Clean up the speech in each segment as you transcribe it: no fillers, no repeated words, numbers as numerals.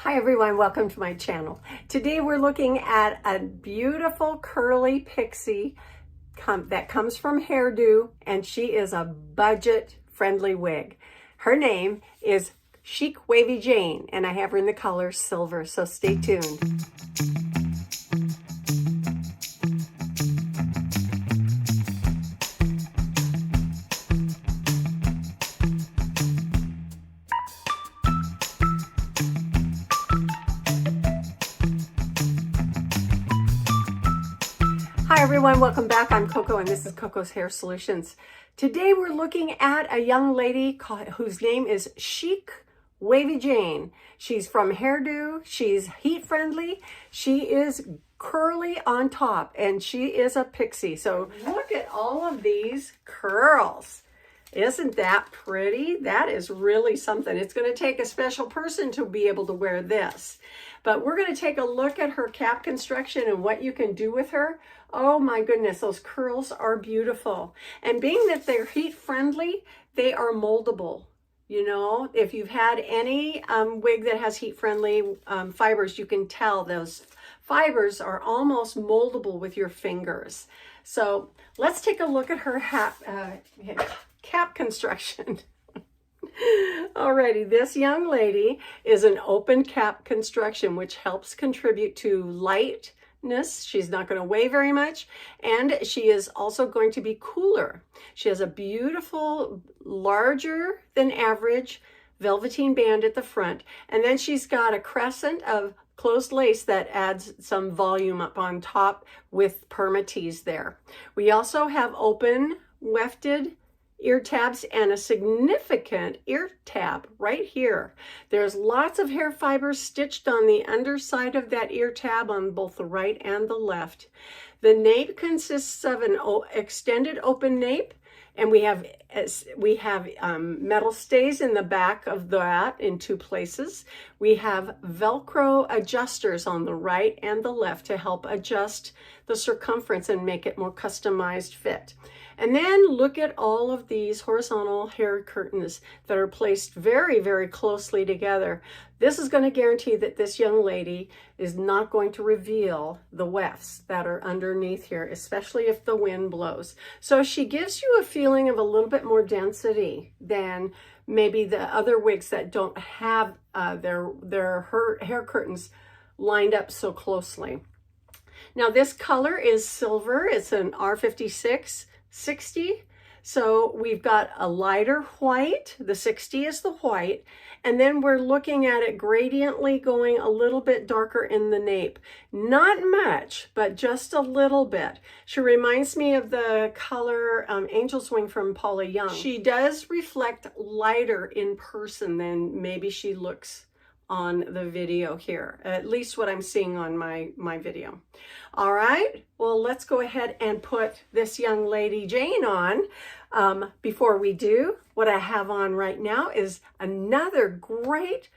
Hi everyone, welcome to my channel. Today we're looking at a beautiful curly pixie that comes from HAIRDO, and she is a budget friendly wig. Her name is CHIC Wavy Jane, and I have her in the color silver, so stay tuned. Hi everyone, welcome back. I'm Coco and this is Coco's Hair Solutions. Today we're looking at a young lady whose name is CHIC Wavy Jane. She's from HAIRDO, she's heat friendly, she is curly on top, and she is a pixie. So look at all of these curls. Isn't that pretty? That is really something. It's going to take a special person to be able to wear this. But we're going to take a look at her cap construction and what you can do with her. Oh my goodness, those curls are beautiful. And being that they're heat friendly, they are moldable. You know, if you've had any wig that has heat friendly fibers, you can tell those fibers are almost moldable with your fingers. So let's take a look at her cap construction. Alrighty, this young lady is an open cap construction, which helps contribute to lightness. She's not going to weigh very much, and she is also going to be cooler. She has a beautiful, larger than average velveteen band at the front, and then she's got a crescent of closed lace that adds some volume up on top with permatease there. We also have open wefted ear tabs and a significant ear tab right here. There's lots of hair fibers stitched on the underside of that ear tab on both the right and the left. The nape consists of an extended open nape, and we have metal stays in the back of that in two places. We have Velcro adjusters on the right and the left to help adjust the circumference and make it more customized fit. And then look at all of these horizontal hair curtains that are placed very, very closely together. This is going to guarantee that this young lady is not going to reveal the wefts that are underneath here, especially if the wind blows. So she gives you a feeling of a little bit more density than maybe the other wigs that don't have their hair curtains lined up so closely. Now this color is silver. It's an R56 60. So we've got a lighter white, the 60 is the white, and then we're looking at it gradiently going a little bit darker in the nape. Not much, but just a little bit. She reminds me of the color Angel's Wing from Paula Young. She does reflect lighter in person than maybe she looks on the video here, at least what I'm seeing on my video. All right, well, let's go ahead and put this young lady Jane on. Before we do, what I have on right now is another great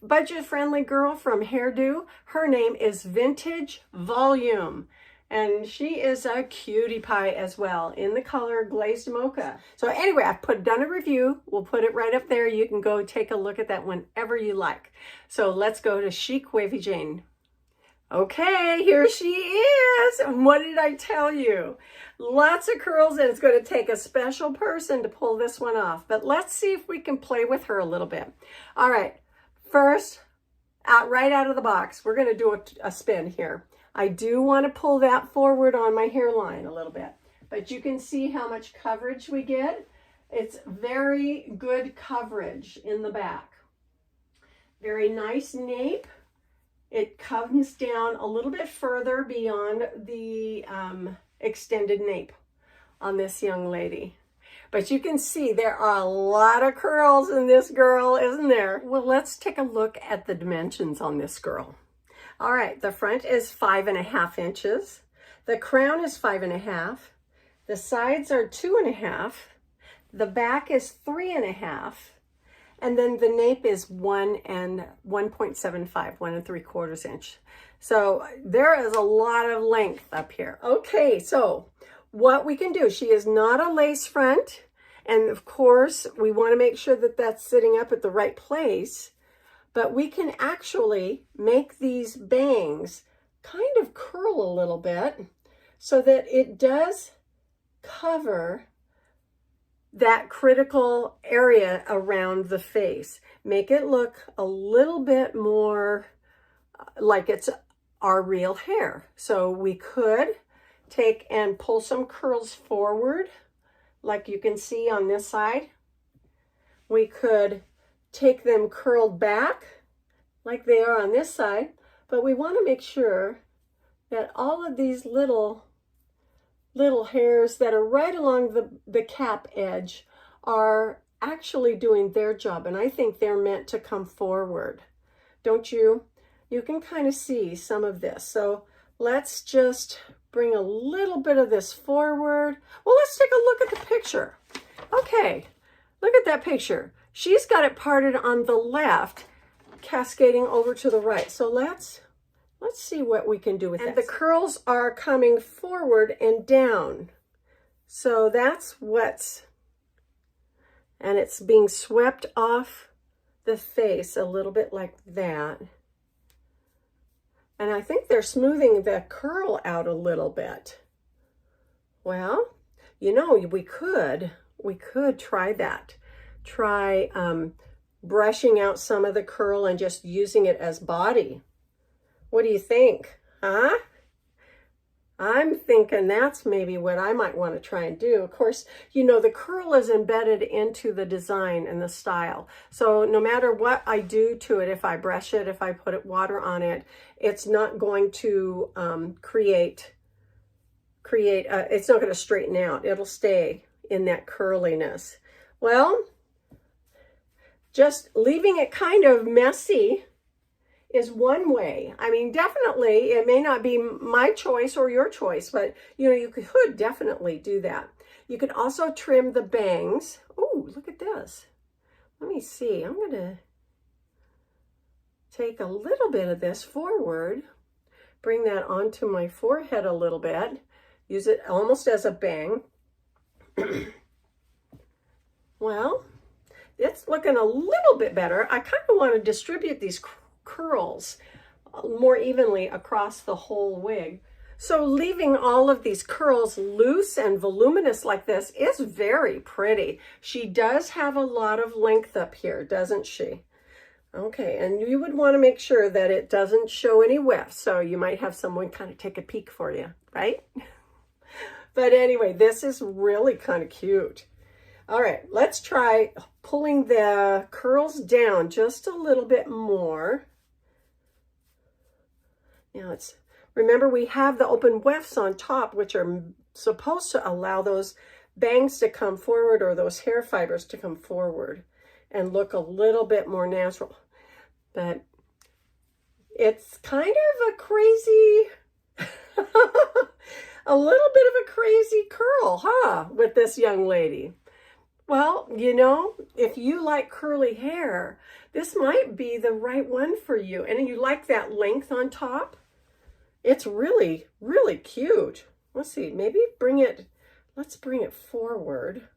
budget-friendly girl from HAIRDO. Her name is Vintage Volume, and she is a cutie pie as well in the color Glazed Mocha. So anyway, I've done a review. We'll put it right up there. You can go take a look at that whenever you like. So let's go to CHIC Wavy Jane. Okay, here she is. And what did I tell you? Lots of curls, and it's going to take a special person to pull this one off. But let's see if we can play with her a little bit. All right, first, right out of the box, we're going to do a spin here. I do want to pull that forward on my hairline a little bit, but you can see how much coverage we get. It's very good coverage in the back. Very nice nape. It comes down a little bit further beyond the extended nape on this young lady. But you can see there are a lot of curls in this girl, isn't there? Well, let's take a look at the dimensions on this girl. All right, the front is 5.5 inches. The crown is 5.5. The sides are 2.5. The back is 3.5. And then the nape is 1.75, 1.75 inch. So there is a lot of length up here. Okay, so what we can do, she is not a lace front. And of course, we want to make sure that that's sitting up at the right place. but we can actually make these bangs kind of curl a little bit so that it does cover that critical area around the face. Make it look a little bit more like it's our real hair. So we could take and pull some curls forward, like you can see on this side. We could take them curled back like they are on this side, but we want to make sure that all of these little hairs that are right along the cap edge are actually doing their job, and I think they're meant to come forward. Don't you? You can kind of see some of this. So let's just bring a little bit of this forward. Well, let's take a look at the picture. Okay, look at that picture. She's got it parted on the left, cascading over to the right. So let's see what we can do with that. And the curls are coming forward and down. So that's and it's being swept off the face a little bit like that. And I think they're smoothing the curl out a little bit. Well, you know, we could try that. Try brushing out some of the curl and just using it as body. What do you think? Huh? I'm thinking that's maybe what I might want to try and do. Of course, you know, the curl is embedded into the design and the style. So no matter what I do to it, if I brush it, if I put water on it, it's not going to it's not going to straighten out. It'll stay in that curliness. Well, just leaving it kind of messy is one way. I mean, definitely, it may not be my choice or your choice, but you know, you could definitely do that. You could also trim the bangs. Oh, look at this. Let me see. I'm going to take a little bit of this forward, bring that onto my forehead a little bit, use it almost as a bang. Well, it's looking a little bit better. I kind of want to distribute these curls more evenly across the whole wig. So leaving all of these curls loose and voluminous like this is very pretty. She does have a lot of length up here, doesn't she? Okay, and you would want to make sure that it doesn't show any wefts, so you might have someone kind of take a peek for you, right? But anyway, this is really kind of cute. All right, let's try pulling the curls down just a little bit more. Now remember, we have the open wefts on top, which are supposed to allow those bangs to come forward or those hair fibers to come forward and look a little bit more natural. But it's kind of a crazy, a little bit of a crazy curl, huh, with this young lady. Well, you know, if you like curly hair, this might be the right one for you. And you like that length on top. It's really, really cute. Let's see, maybe let's bring it forward.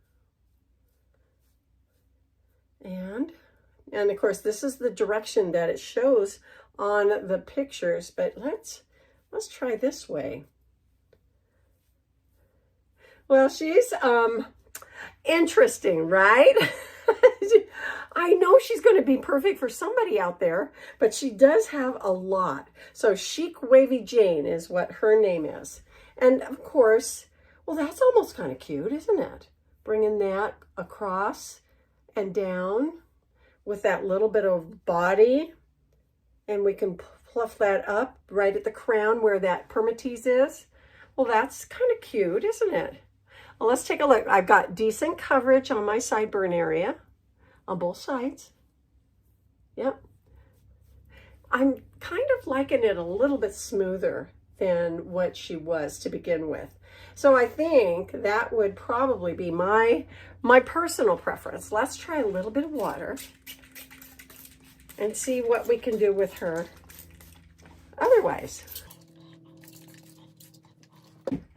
And of course, this is the direction that it shows on the pictures, but let's try this way. Well, she's interesting, right? I know she's going to be perfect for somebody out there, but she does have a lot. So Chic Wavy Jane is what her name is. And of course, well, that's almost kind of cute, isn't it? Bringing that across and down with that little bit of body. And we can fluff that up right at the crown where that permatease is. Well, that's kind of cute, isn't it? Well, let's take a look. I've got decent coverage on my sideburn area on both sides. Yep. I'm kind of liking it a little bit smoother than what she was to begin with. So I think that would probably be my personal preference. Let's try a little bit of water and see what we can do with her otherwise.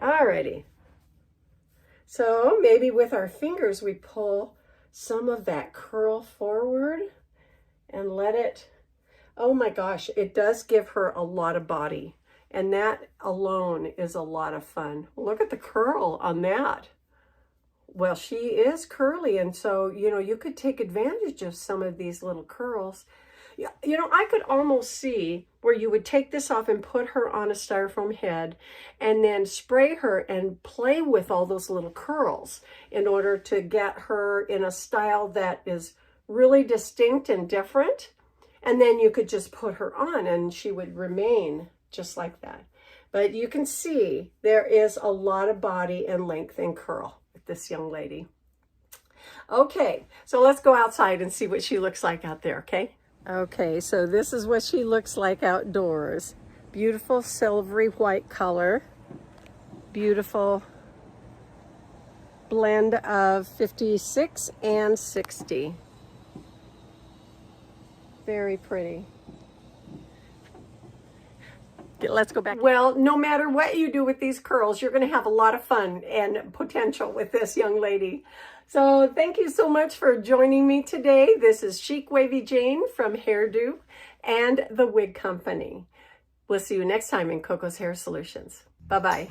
Alrighty. So maybe with our fingers we pull some of that curl forward and let it Oh my gosh, it does give her a lot of body. And that alone is a lot of fun. Look at the curl on that. Well, she is curly, and so, you know, you could take advantage of some of these little curls. You know, I could almost see where you would take this off and put her on a styrofoam head and then spray her and play with all those little curls in order to get her in a style that is really distinct and different. And then you could just put her on and she would remain just like that. But you can see there is a lot of body and length and curl with this young lady. Okay, so let's go outside and see what she looks like out there, okay? Okay, so this is what she looks like outdoors. Beautiful silvery white color. Beautiful blend of 56 and 60. Very pretty. Let's go back. Well, no matter what you do with these curls, you're going to have a lot of fun and potential with this young lady. So thank you so much for joining me today. This is Chic Wavy Jane from Hairdo and the Wig Company. We'll see you next time in Coco's Hair Solutions. Bye-bye.